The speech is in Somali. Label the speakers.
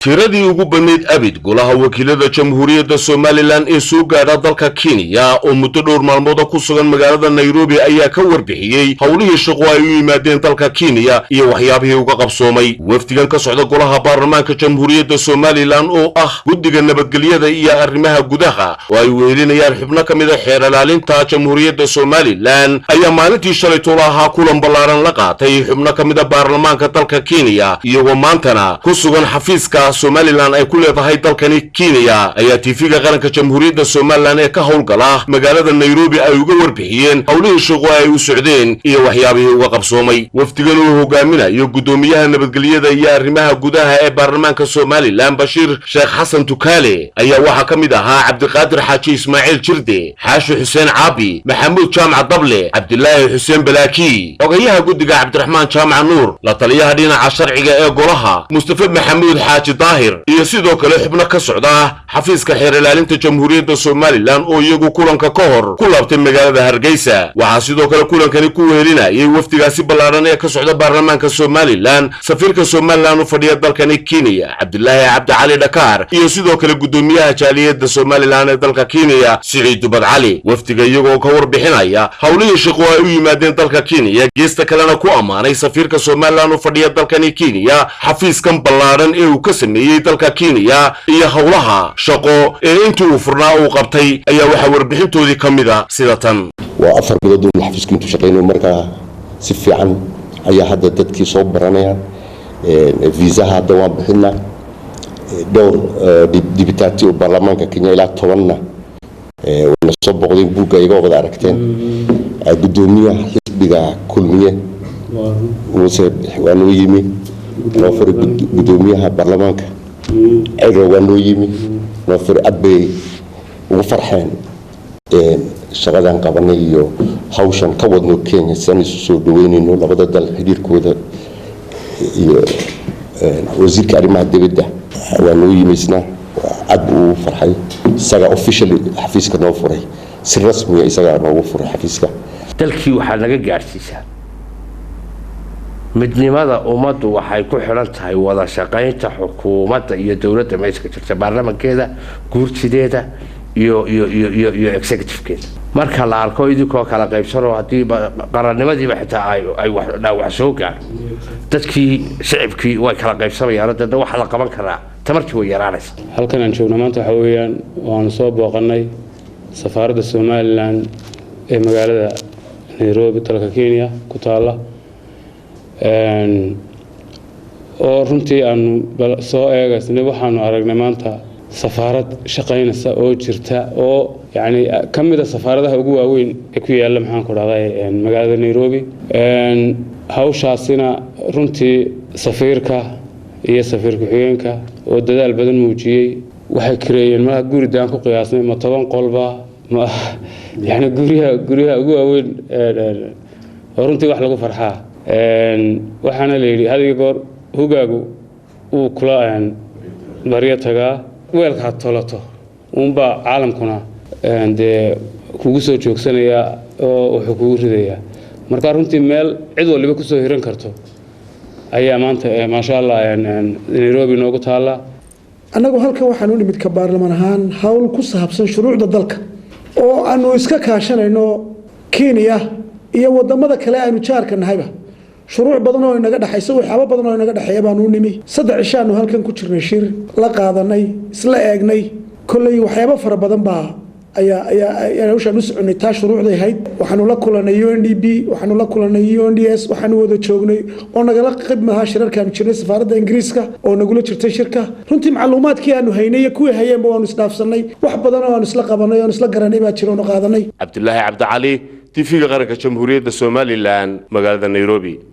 Speaker 1: tiradii ugu badnayd abid golaha wakiilada jamhuuriyadda Somaliland ee soo gaadha dalka Kenya oo muddo dhowr maalmood ku sugan magaalada Nairobi ayaa ka warbixiyay hawlihii shaqo ay u yimaadeen dalka Kenya iyo waxyaabihii uga qabsoomay wafdigan ka socda golaha baarlamaanka jamhuuriyadda Somaliland oo ah guddiga nabadgelyada iyo arrimaha gudaha oo ay weelinayaan xubno ka mid ah xeer ilaalinta jamhuuriyadda Somaliland ayaa maalintii shalay toolaha kulan ballaaran la qaatay xubno ka mid ah baarlamaanka dalka Kenya iyagoo maantana ku sugan xafiiska Somaliland ay ku leedahay dalkani Kenya ayaa TV-ga qaranka jamhuuriyadda Somaliland ee ka howlgala magaalada Nairobi ay uga warbixiyeen hawlihii shaqo ay u socdeen iyo waxyaabihii uga qabsoomay wafdigan uu hogaaminayo gudoomiyaha nabadgelyada iyo arrimaha gudaha ee baarlamaanka Somaliland Bashir Sheekh Xasan Tukaale ayaa waxa ka mid ahaa Cabdiqaadir Xaaji Ismaaciil Jirde Xaashi Xuseen Caabi Maxamuud Jaamac Dable Cabdilaahi Xuseen Balaaki ogayaha guddiga Cabdiraxmaan Jaamac Nuur la taliyaha dhinaca sharciga ee golaha Mustafa Maxamuud Xaaji iyo sidoo kale xubno ka socda xafiiska xeer ilaalinta jamhuuriyadda Somaliland oo iyagu kulanka ka hor ku laabtay magaalada Hargeysa waxa sidoo kale kulankani ku weelinayay wafdigaasi ballaaran ee ka socda baarlamaanka Somaliland safiirka Somaliland u fadhiya dalkani Kenya Cabdilaahi Cabdi Cali Dhakaar iyo sidoo kale gudoomiyaha jaaliyadda Somaliland ee dalka Kenya Siciid Dubad Cali wafdiga iyagoo ka warbixinaya hawlihii shaqo ay u yimaadeen dalka Kenya geesta kalena ku amaanay safiirka Somaliland u fadhiya dalkani Kenya xafiiskan ballaaran ee uu ka sameeyay dalka Kenya iyo hawlaha shaqo ee intii uu furnaa uu qabtay ayaa waxa warbixintoodii kamida sida tan
Speaker 2: waa afar bilood oo xafiiska intuu shaqeynay markaa si fiican ayaa hadda dadkii soo baranayaan visa hadda waan bixinaa dhowr dibitaati oo baarlamaanka Kenya ilaa 10na wana soo boqdeen buugga iyaga wada aragteen gudoomiyaha xisbiga kulmiye waa noo yimi noo fari gudoomiyaha baarlamaanka ayaga waa noo yimi noo fari adbay ugu farxeen shaqadan qabanay iyo hawshan ka wadno Kenya san isu soo dhaweynayno labada dal xiriirkooda iyo wasiirka arrimaha dibadda waa noo yimaysna aad uu farxay isaga officially xafiiska noo furay si rasmi ah isaga noogu furay xafiiska
Speaker 3: dalkii waxa laga gaarsiisaa midnimada ummaddu waxay ku xiran tahay wada shaqaynta xukuumadda iyo dawladda meesha jirta baarlamaankeeda guurtideeda iyo executive-keeda marka la arko idinkoo kala qaybsano haddii qarannimadiiba xitaa ay wax soo gaaro dadkii shacabkii way kala qaybsamayaan dadna waxa la qaban karaa tamartii way yaraanaysa
Speaker 4: halkan aan joogno maanta waxa weeyaan waan soo booqanay safaaradda Somaliland ee magaalada Nairobi dalka Kenya ku taala oo runtii aan soo eegaysnay waxaanu aragnay maanta safaarad shaqaynaysa oo jirta oo yani kamida safaaradaha ugu waaweyn ee ku yaala maxaan ku dhahday magaalada Nairobi hawshaasina runtii safiirka iyo safiirka xigeenka oo dadaal badan muujiyay waxay kareeyeen ma guridaan ku qiyaasnay ma 10 qolba ma yani guriga ugu waaweyn oo runtii wax lagu farxaa waxaana leeyahay hadiga goor hogaagu uu kula bariya tagaa weelka tolato umba caalamkuna de kugu soo joogsanaya oo wuxuu kugu ridaya marka runtii meel cid waliba ku soo hiran karto ayaa maanta ma sha Allah Nairobi noogu taala
Speaker 5: anagu halkan waxaan u nimid ka baarlamaan ahaan hawl ku saabsan shuruucda dalka oo aanu iska kaashanayno Kenya iyo wadamada kale aanu jaarka nahayba shuruuc badan oo inaga dhaxayso waxyaabo badan oo inaga dhaxeeya baan u nimi saddex cishaanu halkan ku jirnay shir la qaadanay isla eegnay kulay waxyaabo fara badan baa ayaa hawshan u soconay taa shuruucday ahayd waxaanu la kulanay UNDP waxaanu la kulanay UNDS waxaanu wada joognay oo nagala qibmaha shirarkan jirnay safaaradda Ingiriiska oo nagula jirtay shirka runtii macluumaadkii aanu haynay kuwii hayeen waanu isdhaafsanay wax badan oo aanu isla qabanay oo isla garanay baa jiro oo qaadanay
Speaker 1: Cabdilaahi Cabdi Cali TV-ga qaranka jamhuuriyadda Somaliland magaalada Nairobi